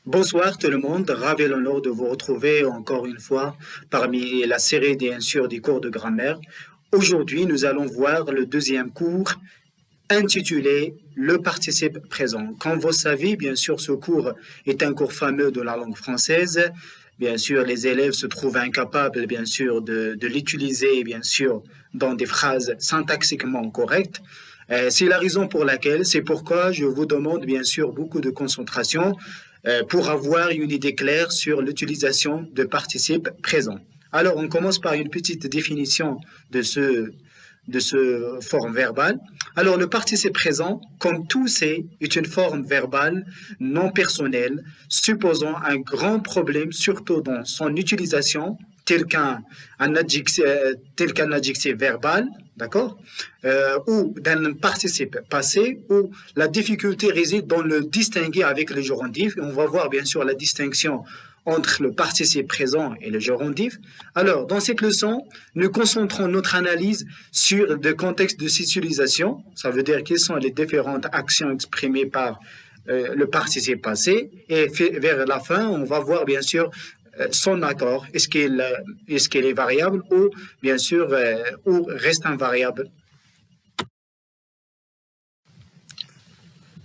Bonsoir tout le monde, ravi et l'honneur de vous retrouver encore une fois parmi la série bien sûr des cours de grammaire. Aujourd'hui, nous allons voir le deuxième cours intitulé Le participe présent. Comme vous savez, bien sûr, ce cours est un cours fameux de la langue française. Bien sûr, les élèves se trouvent incapables, bien sûr, de l'utiliser, bien sûr, dans des phrases syntaxiquement correctes. C'est la raison pour laquelle, c'est pourquoi je vous demande, bien sûr, beaucoup de concentration pour avoir une idée claire sur l'utilisation de participe présent. Alors, on commence par une petite définition de ce forme verbale. Alors, le participe présent, comme tout sait, est une forme verbale non personnelle, supposant un grand problème, surtout dans son utilisation, tel qu'un adjectif verbal, d'accord, ou d'un participe passé, où la difficulté réside dans le distinguer avec le gérondif. Et on va voir bien sûr la distinction entre le participe présent et le gérondif. Alors, dans cette leçon, nous concentrons notre analyse sur le contexte de cette utilisation. Ça veut dire quelles sont les différentes actions exprimées par le participe passé. Et vers la fin, on va voir bien sûr son accord. Est-ce qu'il est variable ou bien sûr ou reste invariable.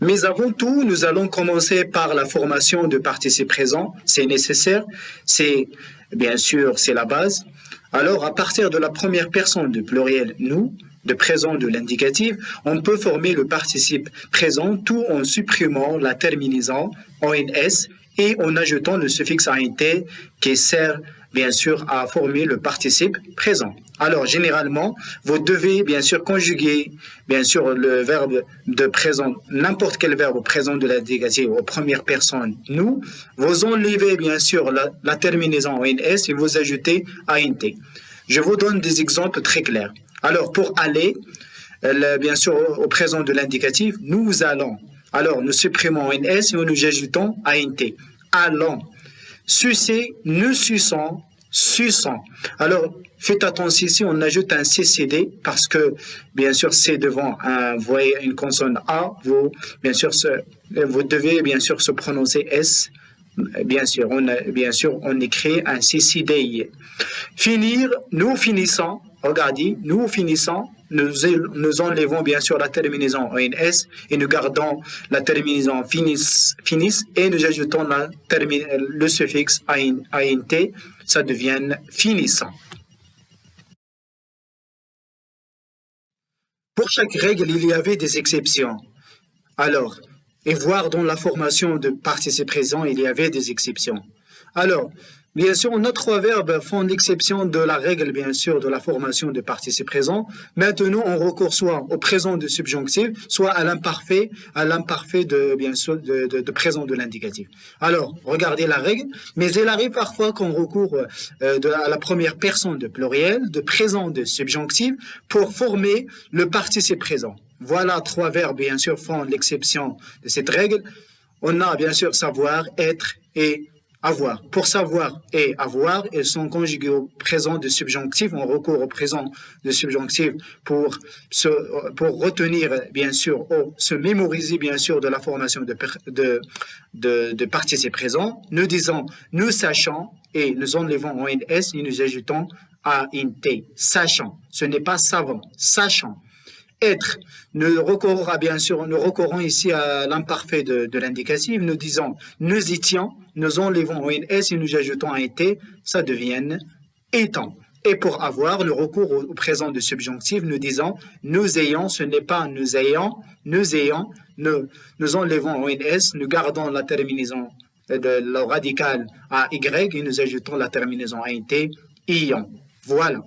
Mais avant tout, nous allons commencer par la formation de participe présent. C'est nécessaire. C'est, bien sûr, c'est la base. Alors, à partir de la première personne du pluriel nous, de présent de l'indicatif, on peut former le participe présent tout en supprimant la terminaison en ns et en ajoutant le suffixe int qui sert bien sûr à former le participe présent. Alors, généralement, vous devez bien sûr conjuguer bien sûr le verbe de présent, n'importe quel verbe présent de l'indicatif aux premières personnes nous. Vous enlevez bien sûr la terminaison en ns et vous ajoutez int. Je vous donne des exemples très clairs. Alors, pour aller, bien sûr, au présent de l'indicatif, nous allons. Alors, nous supprimons ns et nous ajoutons int. Allons. Sucer, nous suçons, suçons. Alors, faites attention ici, on ajoute un ccd parce que, bien sûr, c'est devant vous voyez une consonne A, vous devez bien sûr se prononcer S. Bien sûr, on écrit un ccdi. Finir, nous finissons. Regardez, nous finissons. Nous enlevons bien sûr la terminaison en ns et nous gardons la terminaison finis et nous ajoutons le suffixe int, ça devient finissant. Pour chaque règle, il y avait des exceptions. Alors, et voir dans la formation de participe présent, il y avait des exceptions. Alors, bien sûr, nos trois verbes font l'exception de la règle, bien sûr, de la formation de participe présent. Maintenant, on recourt soit au présent de subjonctif, soit à l'imparfait de, bien sûr, de présent de l'indicatif. Alors, regardez la règle, mais il arrive parfois qu'on recourt à la première personne de pluriel, de présent de subjonctif, pour former le participe présent. Voilà trois verbes, bien sûr, font l'exception de cette règle. On a, bien sûr, savoir, être et avoir. Pour savoir et avoir, ils sont conjugués au présent de subjonctif. On recourt au présent de subjonctif pour retenir, bien sûr, ou se mémoriser, bien sûr, de la formation de participe présent. Nous disons, nous sachons et nous enlevons en ns et nous ajoutons int. Sachant. Ce n'est pas savant. Sachant. Être, nous recourons ici à l'imparfait de l'indicatif, nous disons nous étions, nous enlevons un S et nous ajoutons un T, ça devient étant. Et pour avoir, nous recourons au présent de subjonctif, nous disons nous ayons, ce n'est pas nous ayons, nous enlevons un S, nous gardons la terminaison de la radicale à Y et nous ajoutons la terminaison à T, ayant. Voilà.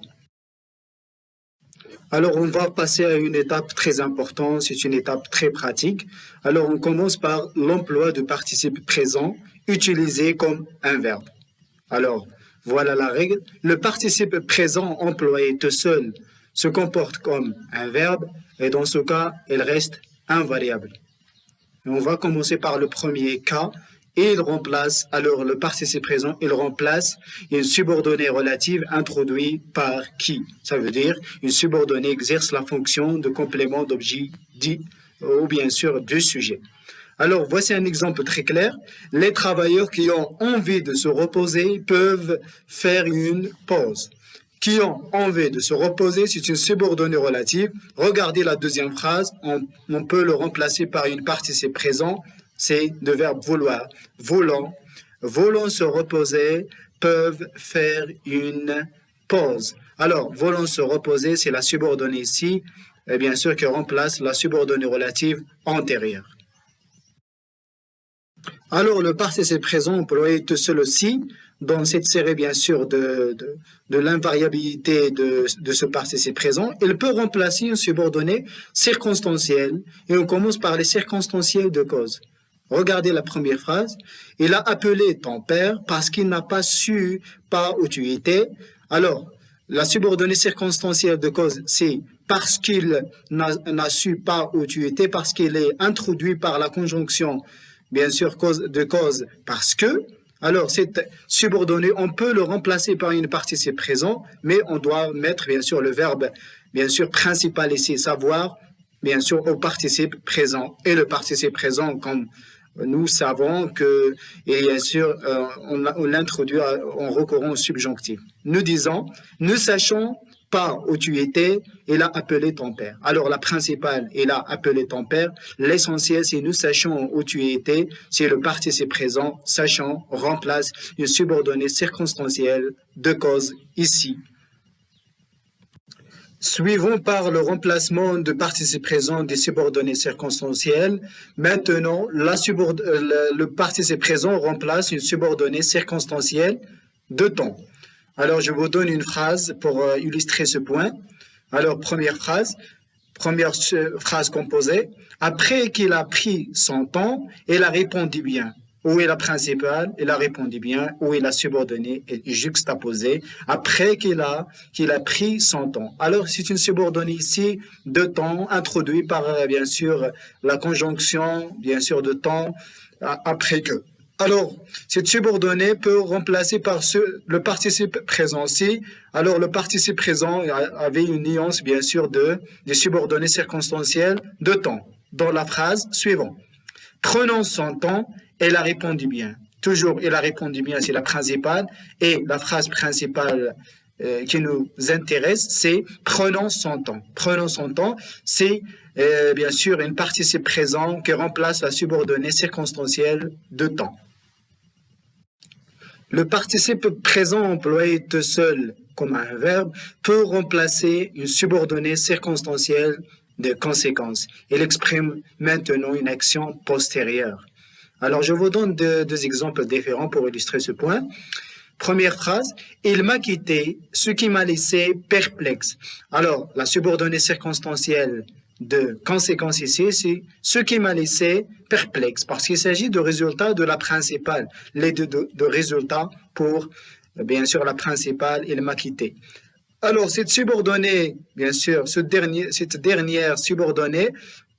Alors, on va passer à une étape très importante, c'est une étape très pratique. Alors, on commence par l'emploi de participe présent utilisé comme un verbe. Alors, voilà la règle. Le participe présent employé tout seul se comporte comme un verbe et dans ce cas, il reste invariable. Et on va commencer par le premier cas. Et il remplace, alors le participe présent, il remplace une subordonnée relative introduite par qui. Ça veut dire une subordonnée exerce la fonction de complément d'objet dit ou bien sûr du sujet. Alors, voici un exemple très clair. Les travailleurs qui ont envie de se reposer peuvent faire une pause. Qui ont envie de se reposer, c'est une subordonnée relative. Regardez la deuxième phrase, on peut le remplacer par une participe présent, c'est le verbe vouloir. Voulant se reposer, peuvent faire une pause. Alors, voulant se reposer, c'est la subordonnée ici, et bien sûr qui remplace la subordonnée relative antérieure. Alors, le participe présent employé tout seul aussi, dans cette série, bien sûr, de l'invariabilité de ce participe présent, il peut remplacer une subordonnée circonstancielle. Et on commence par les circonstanciels de cause. Regardez la première phrase. Il a appelé ton père parce qu'il n'a pas su par où tu étais. Alors, la subordonnée circonstancielle de cause, c'est parce qu'il n'a su pas où tu étais, parce qu'il est introduit par la conjonction, bien sûr, de cause, parce que. Alors, cette subordonnée, on peut le remplacer par une participe présent, mais on doit mettre, bien sûr, le verbe, bien sûr, principal ici, savoir, bien sûr, au participe présent. Et le participe présent, comme nous savons que, et bien sûr, on l'introduit en recourant au subjonctif. Nous disons, nous sachons pas où tu étais, il a appelé ton père. Alors, la principale, il a appelé ton père. L'essentiel, c'est nous sachons où tu étais, c'est le participe présent, sachant, remplace une subordonnée circonstancielle de cause ici. Suivons par le remplacement de participe présent des subordonnées circonstancielles. Maintenant, le participe présent remplace une subordonnée circonstancielle de temps. Alors, je vous donne une phrase pour illustrer ce point. Alors, première phrase composée. Après qu'il a pris son temps, il a répondu bien. Où est la principale? Il a répondu bien. Où est la subordonnée? Et juxtaposée. Après qu'il a pris son temps. Alors, c'est une subordonnée ici de temps introduite par, bien sûr, la conjonction, bien sûr, de temps après que. Alors, cette subordonnée peut remplacer par le participe présent ici. Alors, le participe présent avait une nuance, bien sûr, des subordonnées circonstancielles de temps. Dans la phrase suivante. Prenons son temps, elle a répondu bien. Toujours, elle a répondu bien, c'est la principale. Et la phrase principale qui nous intéresse, c'est prenons son temps. Prenons son temps, c'est bien sûr une participe présent qui remplace la subordonnée circonstancielle de temps. Le participe présent employé tout seul comme un verbe peut remplacer une subordonnée circonstancielle de conséquence. Il exprime maintenant une action postérieure. Alors, je vous donne deux exemples différents pour illustrer ce point. Première phrase, il m'a quitté, ce qui m'a laissé perplexe. Alors, la subordonnée circonstancielle de conséquence ici, c'est ce qui m'a laissé perplexe, parce qu'il s'agit de résultats de la principale, les deux de résultats pour, bien sûr, la principale, il m'a quitté. Alors, cette subordonnée, bien sûr, cette dernière subordonnée,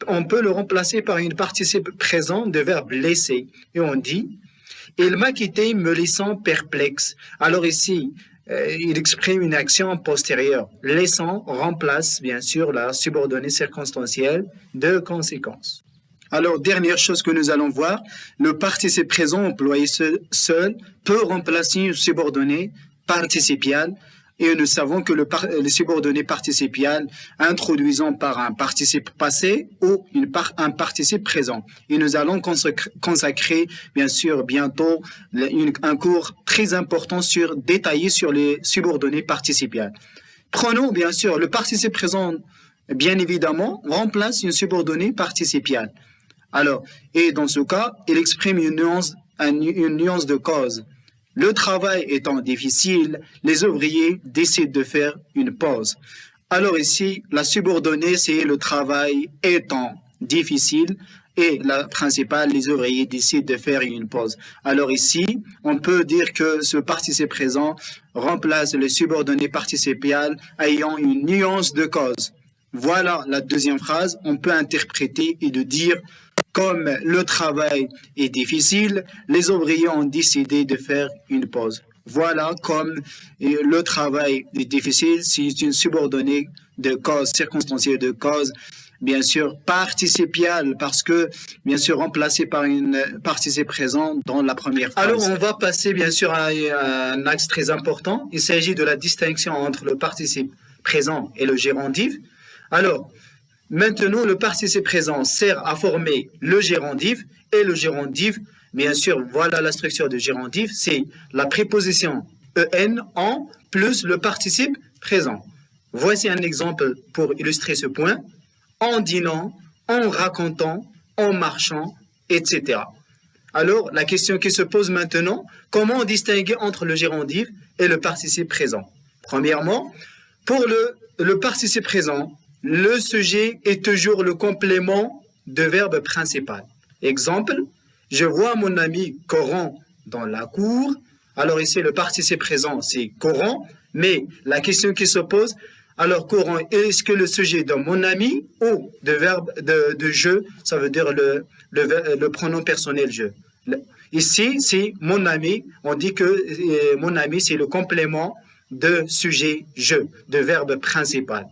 on peut le remplacer par une participe présent de verbe laisser. Et on dit, il m'a quitté me laissant perplexe. Alors ici, il exprime une action postérieure. Laissant remplace, bien sûr, la subordonnée circonstancielle de conséquence. Alors, dernière chose que nous allons voir, le participe présent employé seul peut remplacer une subordonnée participiale. Et nous savons que les subordonnées participiales introduisant par un participe passé ou un participe présent. Et nous allons consacrer, bien sûr, bientôt un cours très important détaillé sur les subordonnées participiales. Prenons, bien sûr, le participe présent, bien évidemment, remplace une subordonnée participiale. Alors, et dans ce cas, il exprime une nuance de cause. Le travail étant difficile, les ouvriers décident de faire une pause. Alors ici, la subordonnée, c'est le travail étant difficile et la principale, les ouvriers décident de faire une pause. Alors ici, on peut dire que ce participe présent remplace le subordonné participial ayant une nuance de cause. Voilà la deuxième phrase, on peut interpréter et de dire comme le travail est difficile, les ouvriers ont décidé de faire une pause. Voilà comme le travail est difficile, c'est une subordonnée de cause, circonstanciel de cause, bien sûr, participial, parce que, bien sûr, remplacé par une participe présent dans la première phrase. Alors, on va passer, bien sûr, à un axe très important. Il s'agit de la distinction entre le participe présent et le gérondif. Alors, maintenant, le participe présent sert à former le gérondif et le gérondif, bien sûr, voilà la structure de gérondif, c'est la préposition en en plus le participe présent. Voici un exemple pour illustrer ce point. En dînant, en racontant, en marchant, etc. Alors, la question qui se pose maintenant, comment distinguer entre le gérondif et le participe présent? Premièrement, pour le participe présent, le sujet est toujours le complément de verbe principal. Exemple, je vois mon ami Coran dans la cour. Alors ici, le participe présent, c'est Coran, mais la question qui se pose, alors Coran, est-ce que le sujet de mon ami ou de verbe de je, ça veut dire le pronom personnel je. Ici, c'est mon ami, on dit que mon ami, c'est le complément de sujet je, de verbe principal.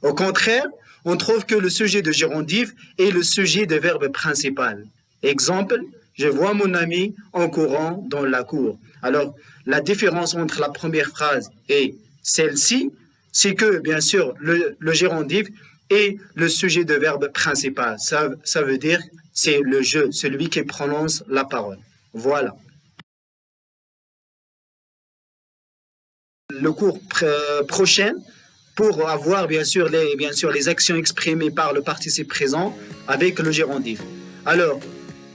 Au contraire, on trouve que le sujet de gérondif est le sujet de verbe principal. Exemple, je vois mon ami en courant dans la cour. Alors, la différence entre la première phrase et celle-ci, c'est que, bien sûr, le gérondif est le sujet de verbe principal. Ça veut dire, c'est le je, celui qui prononce la parole. Voilà. Le cours prochain, pour avoir, bien sûr, les actions exprimées par le participe présent avec le gérondif. Alors,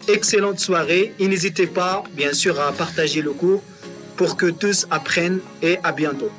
excellente soirée et n'hésitez pas, bien sûr, à partager le cours pour que tous apprennent et à bientôt.